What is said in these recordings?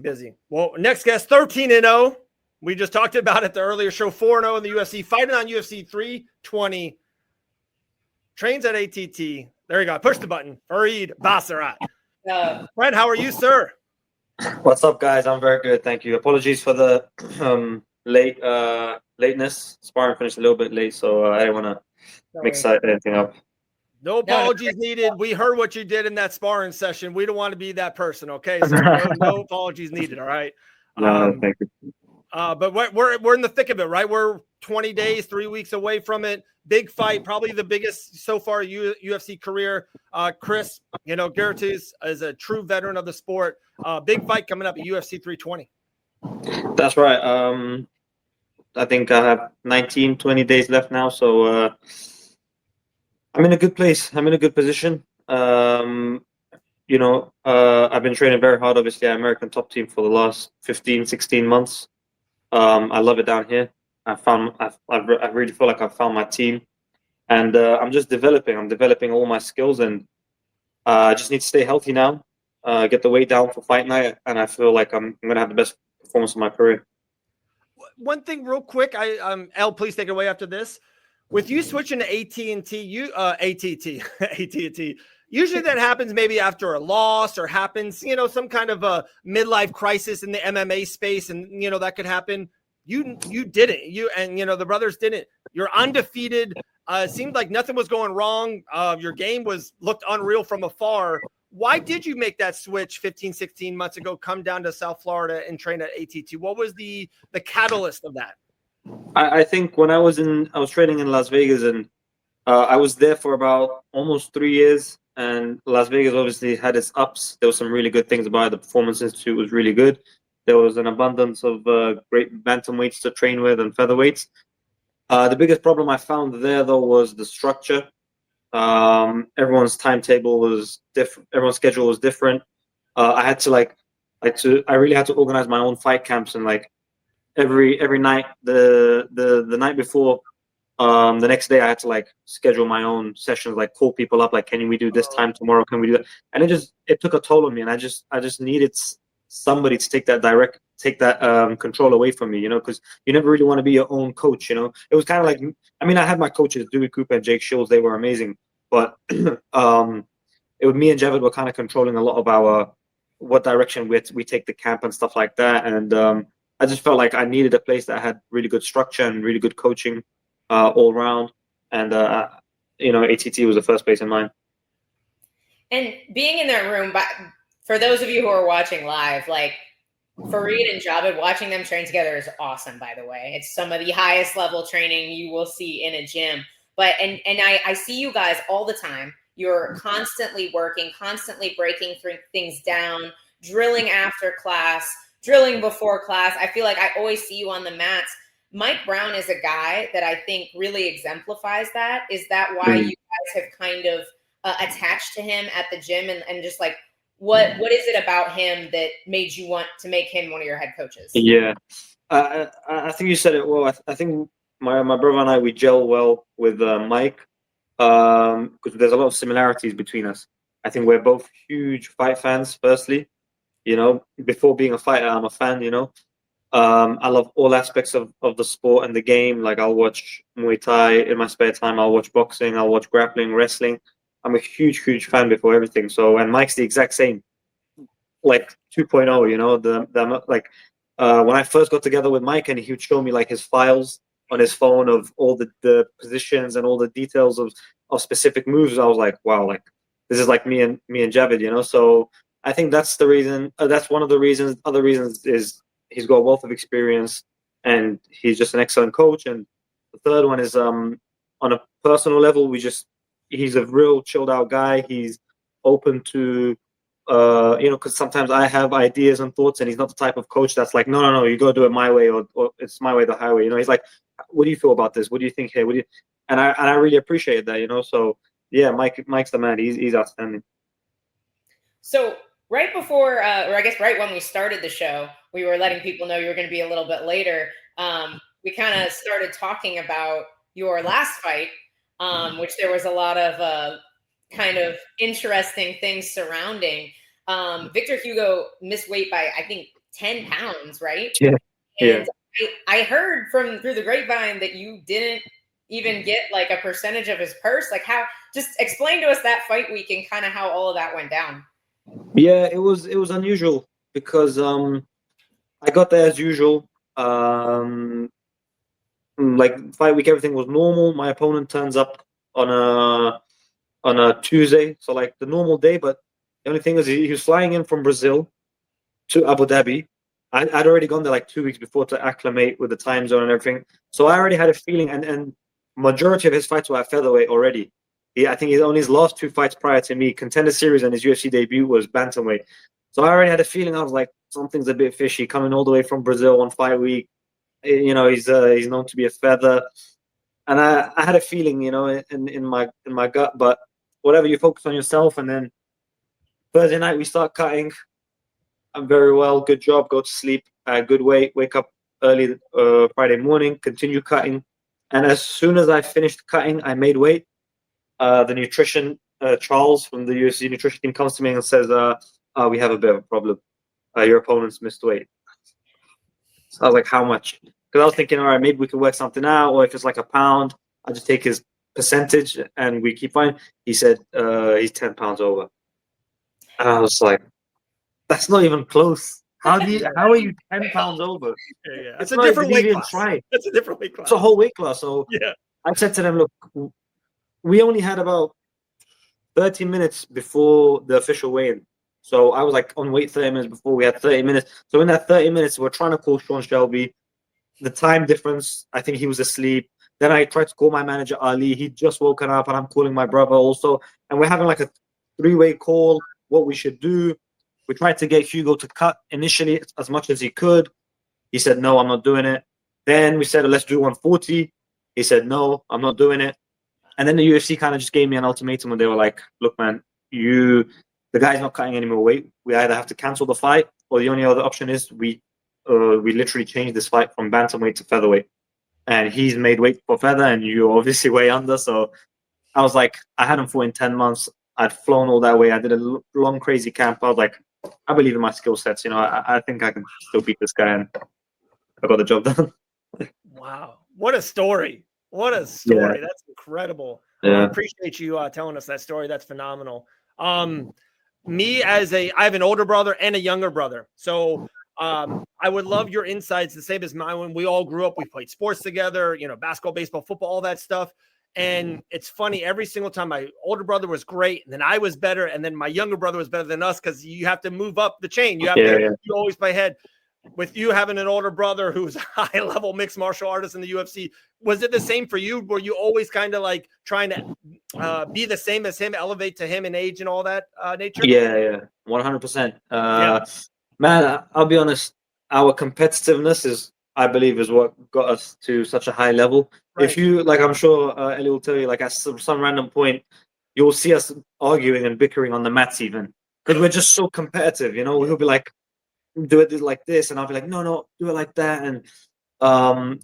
Busy. Well, next guest, 13-0. We just talked about it the earlier show, 4-0 in the UFC, fighting on UFC 320. Trains at ATT. There you go. Push the button. Farid Basharat. Fred, how are you, sir? What's up, guys? I'm very good, thank you. Apologies for the lateness. Sparring finished a little bit late, so I didn't want to mix anything up. No apologies needed. We heard what you did in that sparring session. We don't want to be that person, okay? So no apologies needed, all right? No, thank you. But we're in the thick of it, right? We're 20 days, 3 weeks away from it. Big fight, probably the biggest so far UFC career. Chris, Gutierrez is a true veteran of the sport. Big fight coming up at UFC 320. That's right. I think I have 19, 20 days left now, so I'm in a good place. I'm in a good position. I've been training very hard, obviously, at American Top Team for the last 15, 16 months. I love it down here. I really feel like I've found my team, and I'm just developing. I'm developing all my skills, and I just need to stay healthy now, get the weight down for fight night, and I feel like I'm going to have the best performance of my career. One thing real quick, El, please take it away after this. With you switching to AT&T, ATT, usually that happens maybe after a loss or happens, some kind of a midlife crisis in the MMA space. And, that could happen. You didn't. The brothers didn't. You're undefeated. It seemed like nothing was going wrong. Your game looked unreal from afar. Why did you make that switch 15, 16 months ago, come down to South Florida and train at ATT? What was the catalyst of that? I think when I was training in Las Vegas, and I was there for about almost 3 years. And Las Vegas obviously had its ups. There were some really good things about it. The Performance Institute was really good. There was an abundance of great bantamweights to train with and featherweights. The biggest problem I found there, though, was the structure. Everyone's timetable was different. Everyone's schedule was different. I really had to organize my own fight camps, and every night, the night before, the next day I had to schedule my own sessions, call people up, can we do this time tomorrow? Can we do that? And it took a toll on me, and I just needed somebody to take that control away from me, because you never really want to be your own coach. It was kind of I had my coaches, Dewey Cooper and Jake Shields. They were amazing, but it was me and Javid were kind of controlling a lot of what direction we take the camp and stuff like that. And I just felt like I needed a place that had really good structure and really good coaching all around. And ATT was the first place in mind. And being in that room, but for those of you who are watching live, Farid and Javid, watching them train together is awesome, by the way. It's some of the highest level training you will see in a gym. But and I see you guys all the time. You're constantly working, constantly breaking things down, drilling after class, drilling before class. I feel like I always see you on the mats. Mike Brown is a guy that I think really exemplifies that. Is that why you guys have kind of attached to him at the gym, and just what is it about him that made you want to make him one of your head coaches? Yeah, I think you said it well. I think my brother and I, we gel well with Mike because there's a lot of similarities between us. I think we're both huge fight fans. Firstly, before being a fighter, I'm a fan. I love all aspects of the sport and the game. I'll watch Muay Thai in my spare time. I'll watch boxing. I'll watch grappling, wrestling. I'm a huge, huge fan before everything. So, and Mike's the exact same, 2.0, when I first got together with Mike and he would show me his files on his phone of all the positions and all the details of specific moves, I was like, wow, this is me and Javid, So I think that's the reason. That's one of the reasons. Other reasons is he's got a wealth of experience and he's just an excellent coach. And the third one is on a personal level, he's a real chilled out guy. He's open to, because sometimes I have ideas and thoughts and he's not the type of coach that's no, you got to do it my way or it's my way, the highway. He's like, what do you feel about this? What do you think here? And I really appreciate that, So yeah, Mike's the man. He's outstanding. So right before, or I guess right when we started the show, we were letting people know you were going to be a little bit later. We kind of started talking about your last fight, which there was a lot of kind of interesting things surrounding. Victor Hugo missed weight by, I think, 10 pounds, right? Yeah. And I heard through the grapevine that you didn't even get like a percentage of his purse. Like how, just explain to us that fight week and kind of how all of that went down. Yeah, it was unusual because I got there as usual. Like fight week, everything was normal. My opponent turns up on a Tuesday, so like the normal day. But the only thing is, he was flying in from Brazil to Abu Dhabi. I'd already gone there like 2 weeks before to acclimate with the time zone and everything. So I already had a feeling, and majority of his fights were at featherweight already. I think he's only his last 2 fights prior to me, Contender Series and his UFC debut, was bantamweight. So I already had a feeling. I was like, something's a bit fishy coming all the way from Brazil on fight week. You know, he's known to be a feather, and I had a feeling, you know, in my gut. But whatever, you focus on yourself. And then Thursday night we start cutting. I'm very well, good job. Go to sleep, good weight. Wake up early Friday morning, continue cutting, and as soon as I finished cutting, I made weight. The nutrition Charles from the UFC nutrition team comes to me and says, "We have a bit of a problem. Your opponent's missed weight." So I was like, "How much?" Because I was thinking, all right, maybe we could work something out, or if it's like a pound, I just take his percentage and we keep fine. He said he's 10 pounds over, and I was like, "That's not even close. How are you 10 pounds over?" Yeah. It's a different weight class. It's a different weight class. It's a whole weight class. So yeah, I said to them, "Look, we only had about 30 minutes before the official weigh-in." So I was like on weight 30 minutes before. We had 30 minutes. So in that 30 minutes, we're trying to call Sean Shelby. The time difference, I think he was asleep. Then I tried to call my manager, Ali. He'd just woken up, and I'm calling my brother also. And we're having like a 3-way call, what we should do. We tried to get Hugo to cut initially as much as he could. He said, "No, I'm not doing it." Then we said, "Let's do 140. He said, "No, I'm not doing it." And then the UFC kind of just gave me an ultimatum, and they were like, "Look, man, the guy's not cutting any more weight. We either have to cancel the fight, or the only other option is we literally changed this fight from bantamweight to featherweight. And he's made weight for feather, and you're obviously way under." So I was like, I hadn't fought in 10 months. I'd flown all that way. I did a long, crazy camp. I was like, I believe in my skill sets. You know, I think I can still beat this guy, and I got the job done. Wow. What a story. What a story. Yeah. That's incredible. Yeah. I appreciate you telling us that story. That's phenomenal. Me I have an older brother and a younger brother. So I would love your insights, the same as mine. When we all grew up, we played sports together, you know, basketball, baseball, football, all that stuff. And it's funny, every single time my older brother was great, and then I was better, and then my younger brother was better than us, because you have to move up the chain. You always play head. With you having an older brother who's a high-level mixed martial artist in the UFC, was it the same for you? Were you always kind of like trying to be the same as him, elevate to him in age and all that nature? Yeah, 100%. Man, I'll be honest. Our competitiveness is what got us to such a high level. Right. If you like, I'm sure Ellie will tell you, like at some random point, you'll see us arguing and bickering on the mats, even because we're just so competitive. You know, we'll be like, "Do it like this," and I'll be like, "No, do it like that." And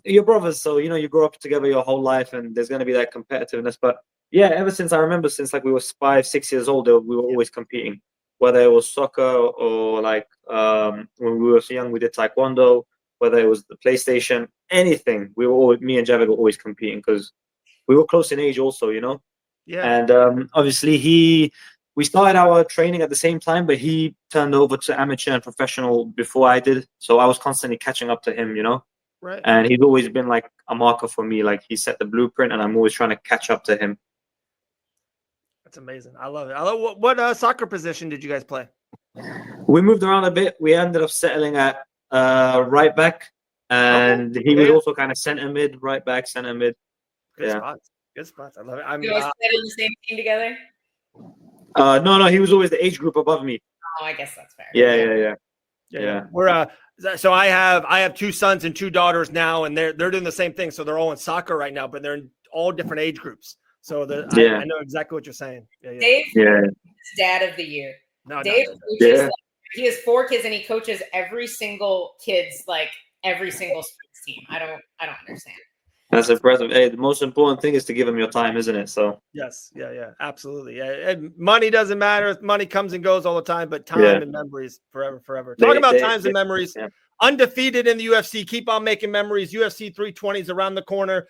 you're brothers, so you know you grow up together your whole life, and there's going to be that competitiveness. But yeah, ever since like we were 5-6 years old, we were always competing, whether it was soccer or like when we were so young, we did taekwondo. Whether it was the PlayStation, anything, me and Javid were always competing because we were close in age, also, you know. Yeah. And obviously we started our training at the same time, but he turned over to amateur and professional before I did. So I was constantly catching up to him, you know? Right. And he's always been like a marker for me. Like he set the blueprint, and I'm always trying to catch up to him. That's amazing. I love it. What soccer position did you guys play? We moved around a bit. We ended up settling at right back. And he was also kind of center mid, right back, center mid. Good spots. Good spots. I love it. You guys played on the same team together? No, he was always the age group above me. Oh, I guess that's fair. Yeah. We're so I have 2 sons and 2 daughters now, and they're doing the same thing. So they're all in soccer right now, but they're in all different age groups. So I know exactly what you're saying. Dave is dad of the year. No, Dave coaches, he has 4 kids, and he coaches every single sports team. I don't understand. That's impressive. Hey, the most important thing is to give him your time, isn't it? So Yes, yeah, absolutely. Yeah, and money doesn't matter. Money comes and goes all the time, but time yeah, and memories forever, forever. Talking about times and memories, yeah. undefeated in the UFC. Keep on making memories. UFC 320 is around the corner.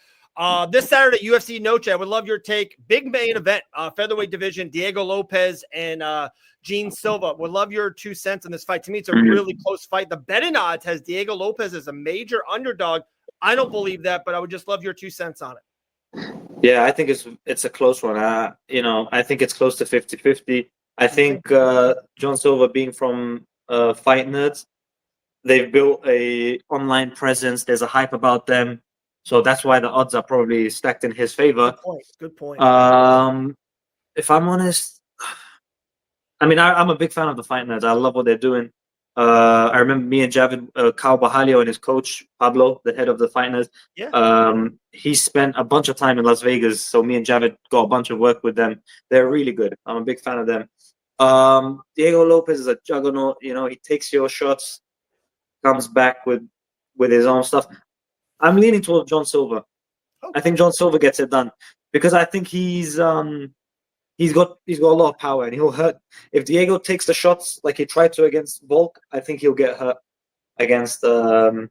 This Saturday, UFC Noche. I would love your take. Big main event, featherweight division. Diego Lopez and Gene Silva. Would love your 2 cents on this fight. To me, it's a really close fight. The betting odds has Diego Lopez as a major underdog. I don't believe that, but I would just love your 2 cents on it. Yeah, I think it's a close one. I think it's close to 50-50. I think John Silva, being from Fight Nerds, they've built a online presence. There's a hype about them, so that's why the odds are probably stacked in his favor. Good point. If I'm honest, I mean, I'm a big fan of the Fight Nerds. I love what they're doing. I remember me and Javid, Kyle Bahalio and his coach, Pablo, the head of the Fight Nerds. Yeah. He spent a bunch of time in Las Vegas, so me and Javid got a bunch of work with them. They're really good. I'm a big fan of them. Diego Lopez is a juggernaut. He takes your shots, comes back with his own stuff. I'm leaning towards John Silva. Okay. I think John Silva gets it done because I think he's got a lot of power and he'll hurt. If Diego takes the shots like he tried to against Volk, I think he'll get hurt against John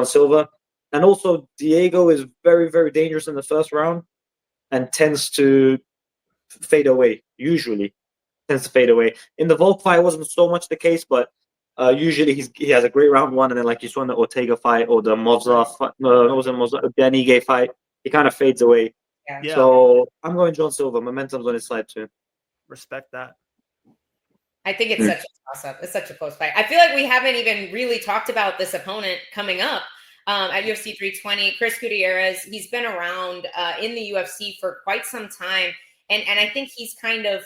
Silva. And also, Diego is very, very dangerous in the first round and tends to fade away. Usually, tends to fade away. In the Volk fight, it wasn't so much the case, but usually he has a great round one, and then like you saw in the Ortega fight or the Danige fight, he kind of fades away. Yeah. So I'm going John Silva. Momentum's on his side too. Respect that. I think it's such a toss-up. It's such a close fight. I feel like we haven't even really talked about this opponent coming up at UFC 320. Chris Gutierrez, he's been around in the UFC for quite some time. And I think he's kind of,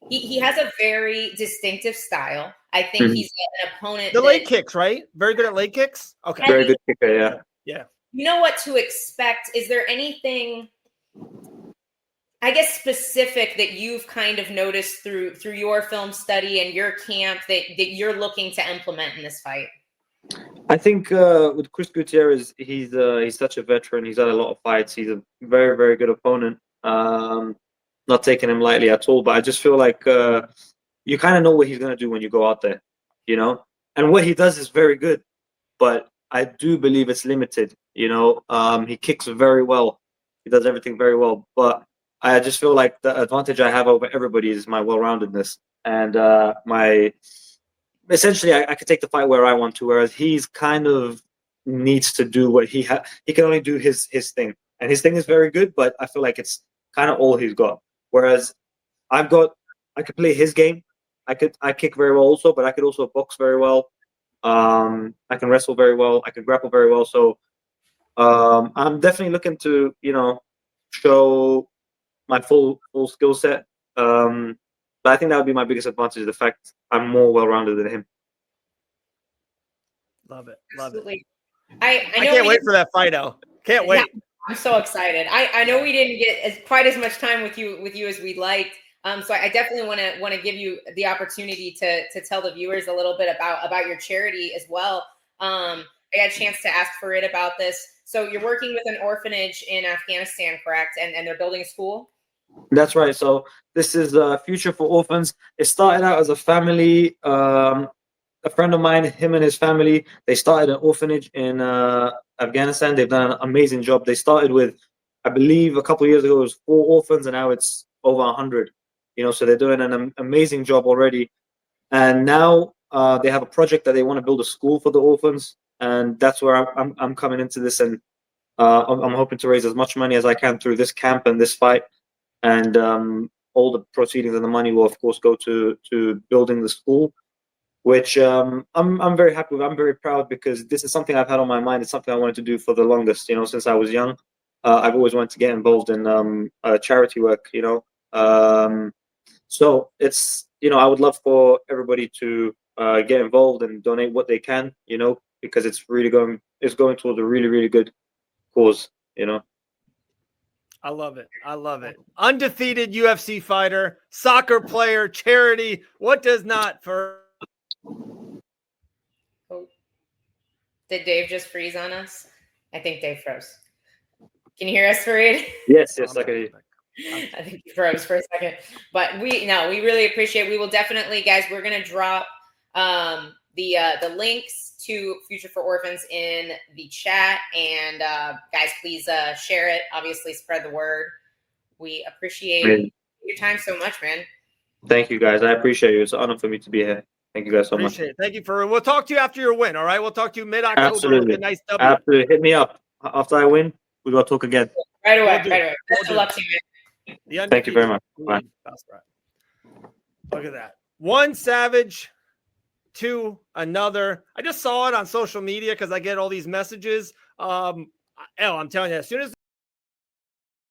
he has a very distinctive style. I think he's an opponent. The leg kicks, right? Very good at leg kicks? Okay. Very good kicker, yeah. You know what to expect? Is there anything, I guess, specific that you've kind of noticed through your film study and your camp that you're looking to implement in this fight? I think with Chris Gutierrez, he's such a veteran. He's had a lot of fights. He's a very, very good opponent. Not taking him lightly at all, but I just feel like you kind of know what he's going to do when you go out there, and what he does is very good, but I do believe it's limited. He kicks very well. He does everything very well, but I just feel like the advantage I have over everybody is my well-roundedness and essentially I could take the fight where I want to, whereas he's kind of needs to do what he can only do his thing, and his thing is very good, but I feel like it's kind of all he's got. Whereas I could play his game. I kick very well also, but I could also box very well. I can wrestle very well. I can grapple very well. So I'm definitely looking to show my full skill set. But I think that would be my biggest advantage: the fact I'm more well-rounded than him. Love it. I can't wait for that fight, Al. Can't wait. Yeah, I'm so excited. I know we didn't get quite as much time with you as we'd liked. So I definitely want to give you the opportunity to tell the viewers a little bit about your charity as well. I got a chance to ask Farid about this. So you're working with an orphanage in Afghanistan, correct? And they're building a school? That's right. So this is Future for Orphans. It started out as a family. A friend of mine, him and his family, they started an orphanage in Afghanistan. They've done an amazing job. They started with, I believe, a couple of years ago, it was 4 orphans, and now it's over 100. So they're doing an amazing job already. And now they have a project that they want to build a school for the orphans, and that's where I'm coming into this, and I'm hoping to raise as much money as I can through this camp and this fight, and all the proceedings and the money will of course go to building the school, which I'm very happy with. I'm very proud because this is something I've had on my mind. It's something I wanted to do for the longest, since I was young. I've always wanted to get involved in charity work, so it's, I would love for everybody to get involved and donate what they can, because it's going towards a really, really good cause, I love it. Undefeated UFC fighter, soccer player, charity. What does not for? Oh. Did Dave just freeze on us? I think Dave froze. Can you hear us, Farid? Yes, I can hear you. I think you froze for a second, but we really appreciate. We will definitely, guys. We're gonna drop the links to Future for Orphans in the chat, and guys, please share it. Obviously, spread the word. We appreciate your time so much, man. Thank you, guys. I appreciate you. It's an honor for me to be here. Thank you guys so much. Appreciate it. Thank you for. We'll talk to you after your win. All right. We'll talk to you mid-October. Absolutely. With a nice W. Absolutely. Hit me up after I win. We gotta talk again. Right away. Right away. Best of luck to you. Thank you very much. Bye. Look at that. One savage to another. I just saw it on social media because I get all these messages. I'm telling you, as soon as